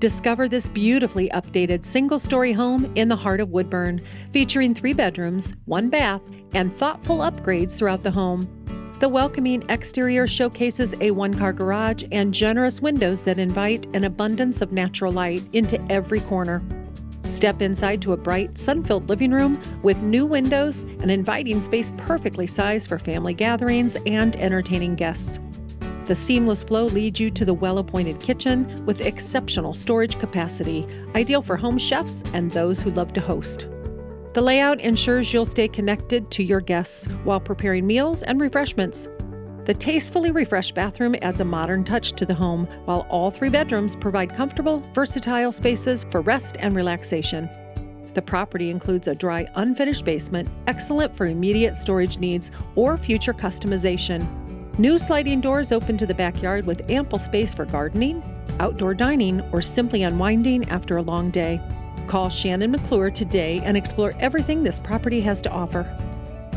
Discover this beautifully updated single-story home in the heart of Woodburn, featuring 3 bedrooms, 1 bath, and thoughtful upgrades throughout the home. The welcoming exterior showcases a 1-car garage and generous windows that invite an abundance of natural light into every corner. Step inside to a bright, sun-filled living room with new windows and inviting space perfectly sized for family gatherings and entertaining guests. The seamless flow leads you to the well-appointed kitchen with exceptional storage capacity, ideal for home chefs and those who love to host. The layout ensures you'll stay connected to your guests while preparing meals and refreshments. The tastefully refreshed bathroom adds a modern touch to the home, while all 3 bedrooms provide comfortable, versatile spaces for rest and relaxation. The property includes a dry, unfinished basement, excellent for immediate storage needs or future customization. New sliding doors open to the backyard with ample space for gardening, outdoor dining, or simply unwinding after a long day. Call Shannon McClure today and explore everything this property has to offer.